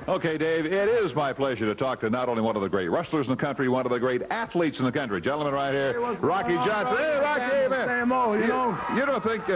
Okay, Dave, it is my pleasure to talk to not only one of the great wrestlers in the country, one of the great athletes in the country. Gentlemen right here, Rocky Johnson. Hey, Rocky, man. Same old, you know. You don't think,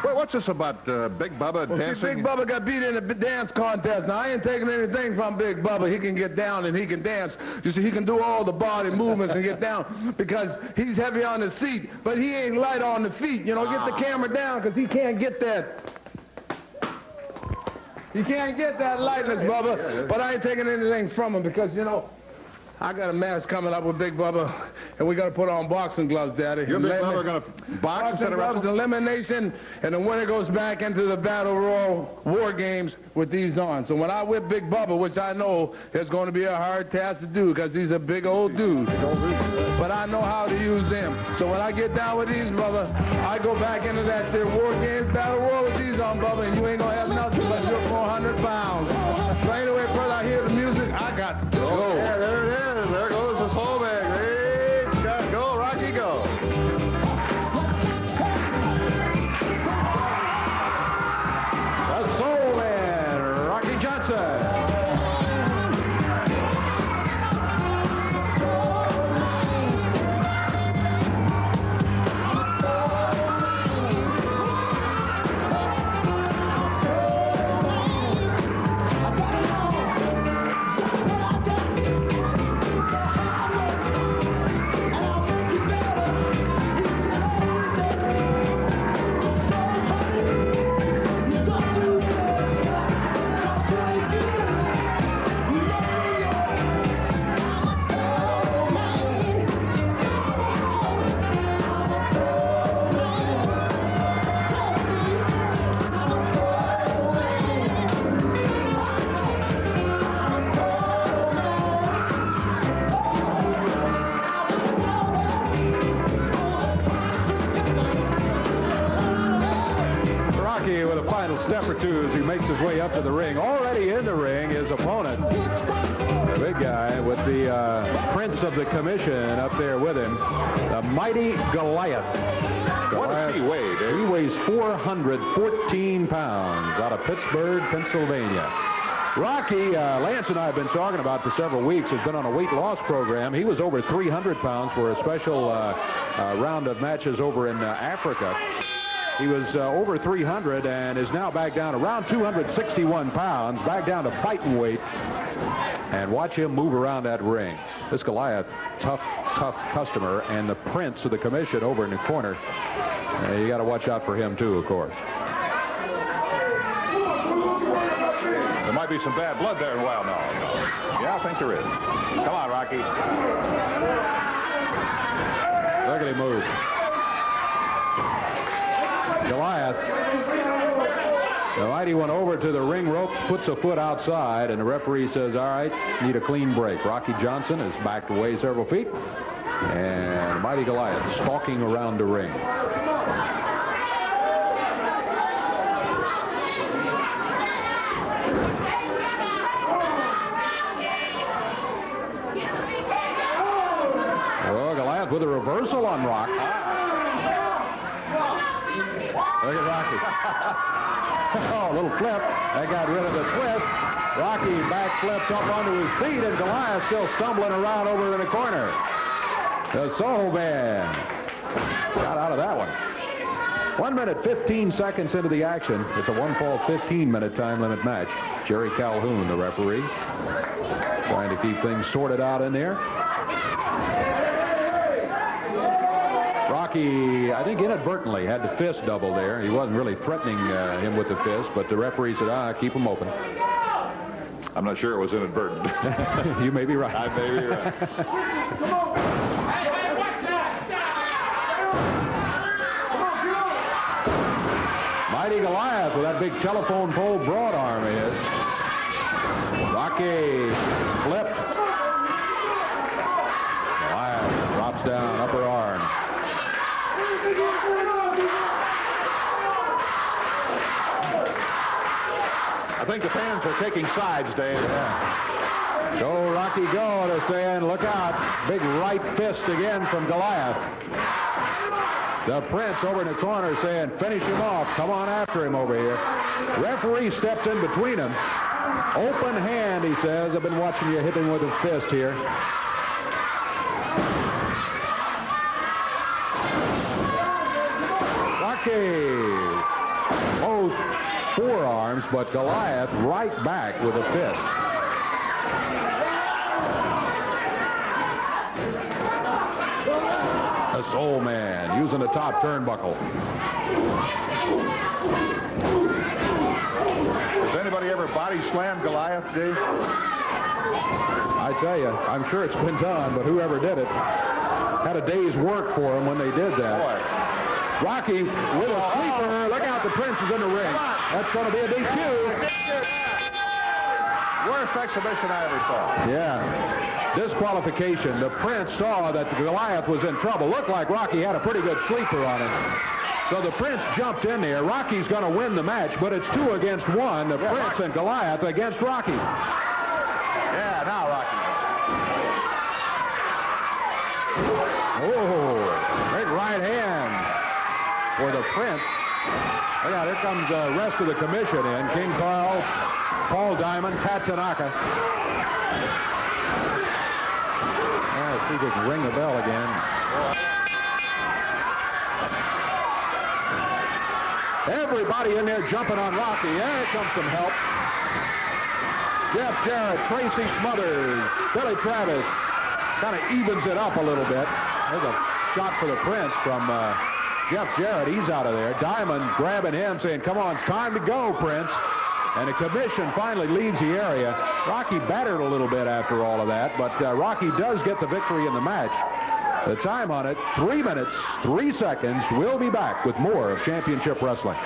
what's this about Big Bubba dancing? See, Big Bubba got beat in a dance contest. Now, I ain't taking anything from Big Bubba. He can get down and he can dance. You see, he can do all the body movements and get down because he's heavy on the seat, but he ain't light on the feet. You know, get the camera down because he can't get that. You can't get that lightness, Bubba, but I ain't taking anything from him because, you know, I got a match coming up with Big Bubba, and we got to put on boxing gloves, Daddy. You and Big Bubba are going to box instead of gloves, elimination, and the winner goes back into the Battle Royal War Games with these on. So when I whip Big Bubba, which I know is going to be a hard task to do because he's a big old dude, but I know how to use them. So when I get down with these, Bubba, I go back into that there War Games Battle Royal with these on, Bubba, and you ain't going to have nothing but your 400 pounds. So anyway, brother, I hear the music, I got to go. Yeah, there it is. There goes the soul man. Great shot. Go, Rocky, go. The soul man, Rocky Johnson. With a final step or two as he makes his way up to the ring. Already in the ring, his opponent, the big guy with the Prince of the Commission up there with him, the mighty Goliath. What does he weigh, Dave? He weighs 414 pounds out of Pittsburgh, Pennsylvania. Rocky, Lance and I have been talking about for several weeks, has been on a weight loss program. He was over 300 pounds for a special round of matches over in Africa. He was over 300 and is now back down around 261 pounds, back down to fighting weight. And watch him move around that ring. This Goliath, tough customer, and the Prince of the Commission over in the corner. You got to watch out for him, too, of course. There might be some bad blood there in a while now. Yeah, I think there is. Come on, Rocky. Look at him move. Goliath, the mighty one over to the ring ropes, puts a foot outside, and the referee says, all right, need a clean break. Rocky Johnson is backed away several feet, and the mighty Goliath stalking around the ring. Oh, Goliath with a reversal on Rock. Look at Rocky. Oh, a little flip. That got rid of the twist. Rocky back flipped up onto his feet, and Goliath still stumbling around over in the corner. The Soul Man got out of that one. 1 minute, 15 seconds into the action. It's a one-fall, 15-minute time limit match. Jerry Calhoun, the referee, trying to keep things sorted out in there. Rocky, I think inadvertently had the fist double there. He wasn't really threatening him with the fist, but the referee said, keep him open. I'm not sure it was inadvertent. You may be right. I may be right. Mighty Goliath with that big telephone pole broad arm he is. Rocky flipped. Goliath drops down, upper arm. I think the fans are taking sides, Dave. Yeah. Go, Rocky, go. They're saying, look out. Big right fist again from Goliath. The Prince over in the corner saying, finish him off. Come on after him over here. Referee steps in between them. Open hand, he says. I've been watching you hit him with a fist here. Rocky. Both forearms, but Goliath right back with a fist. The Soul Man using the top turnbuckle. Has anybody ever body slammed Goliath, Dave? I tell you, I'm sure it's been done, but whoever did it had a day's work for him when they did that. Boy. Rocky with a sleeper. Look out, the Prince is in the ring. That's going to be a DQ. Worst exhibition I ever saw. Yeah. Disqualification. The Prince saw that Goliath was in trouble. Looked like Rocky had a pretty good sleeper on him. So the Prince jumped in there. Rocky's going to win the match, but it's 2 against 1. The Prince and Goliath against Rocky. Yeah, now Rocky. Oh, big right hand for the Prince. Look out, here comes the rest of the commission in. King Carl, Paul Diamond, Pat Tanaka. Let's see if we can ring the bell again. Everybody in there jumping on Rocky. There comes some help. Jeff Jarrett, Tracy Smothers, Billy Travis kind of evens it up a little bit. There's a shot for the Prince from Jeff Jarrett. He's out of there. Diamond grabbing him, saying, come on, it's time to go, Prince. And the commission finally leaves the area. Rocky battered a little bit after all of that, but Rocky does get the victory in the match. The time on it, 3 minutes, 3 seconds. We'll be back with more of Championship Wrestling.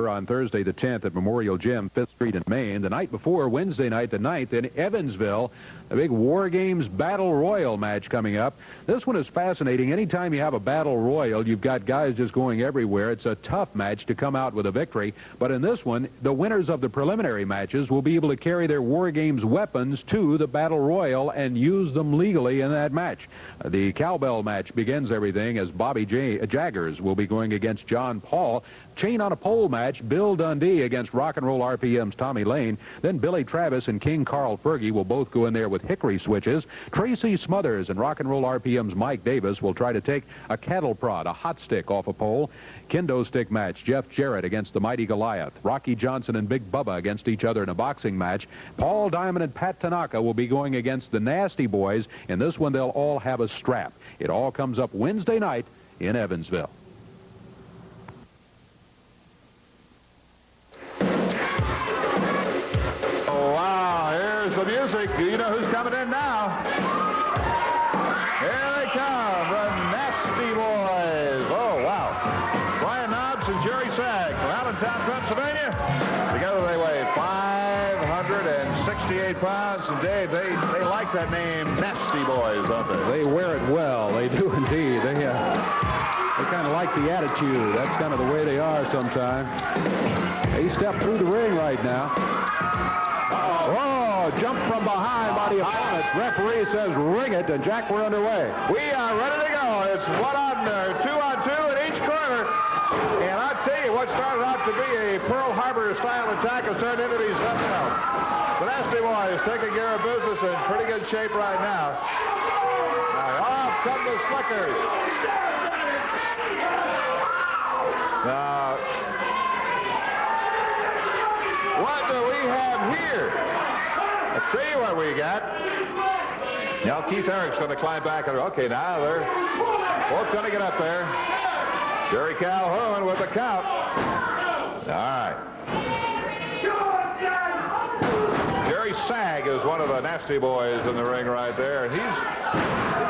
On Thursday the 10th at Memorial Gym, 5th Street in Maine. The night before, Wednesday night the 9th in Evansville, a big War Games Battle Royal match coming up. This one is fascinating. Anytime you have a Battle Royal, you've got guys just going everywhere. It's a tough match to come out with a victory. But in this one, the winners of the preliminary matches will be able to carry their War Games weapons to the Battle Royal and use them legally in that match. The cowbell match begins everything as Bobby Jaggers will be going against John Paul. Chain on a pole match, Bill Dundee against Rock and Roll RPM's Tommy Lane. Then Billy Travis and King Carl Fergie will both go in there with hickory switches. Tracy Smothers and Rock and Roll RPM's Mike Davis will try to take a cattle prod, a hot stick off a pole. Kendo stick match, Jeff Jarrett against the mighty Goliath. Rocky Johnson and Big Bubba against each other in a boxing match. Paul Diamond and Pat Tanaka will be going against the Nasty Boys. In this one, they'll all have a strap. It all comes up Wednesday night in Evansville. The music. You know who's coming in now? Here they come, the Nasty Boys. Oh, wow. Brian Knobs and Jerry Sag from Allentown, Pennsylvania. Together they weigh 568 pounds. And Dave, they like that name, Nasty Boys, don't they? They wear it well. They do indeed. They kind of like the attitude. That's kind of the way they are sometimes. They step through the ring right now. Oh, jump from behind by the opponents. Referee says ring it, and Jack, we're underway. We are ready to go. It's 1 on 2 on 2 in each corner. And I tell you, what started out to be a Pearl Harbor style attack has turned into these something else. The Nasty Boys taking care of business in pretty good shape right now. Now off come the Slickers. Now, what do we have here? I'll tell you what we got. Now Keith Eric's going to climb back. Okay, now they're both going to get up there. Jerry Calhoun with the count. All right. Jerry Sag is one of the Nasty Boys in the ring right there, and he's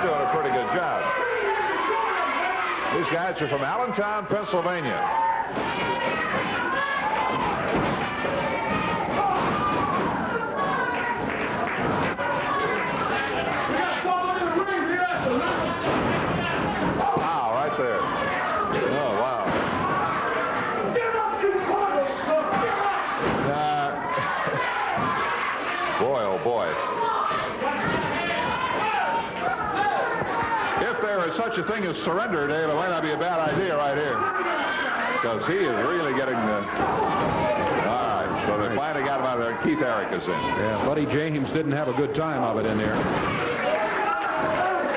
doing a pretty good job. These guys are from Allentown, Pennsylvania. such a thing as surrender, Dave, it might not be a bad idea right here. Because he is really getting the... All right, so they finally got him out of there. Keith Eric is in. Yeah, Buddy James didn't have a good time of it in there.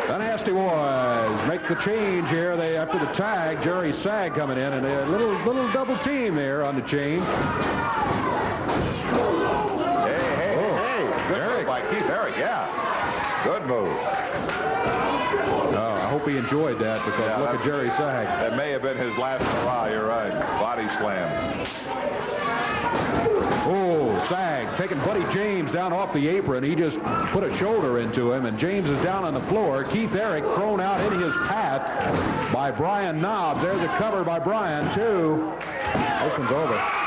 The Nasty Boys make the change here. They, after the tag, Jerry Sag coming in, and a little double team there on the change. Hey. Good move by Keith Eric, yeah. Good move. I hope he enjoyed that, because look at Jerry Sag. That may have been his last hurrah, you're right. Body slam. Oh, Sag taking Buddy James down off the apron. He just put a shoulder into him, and James is down on the floor. Keith Eric thrown out in his path by Brian Knobs. There's a cover by Brian, too. This one's over.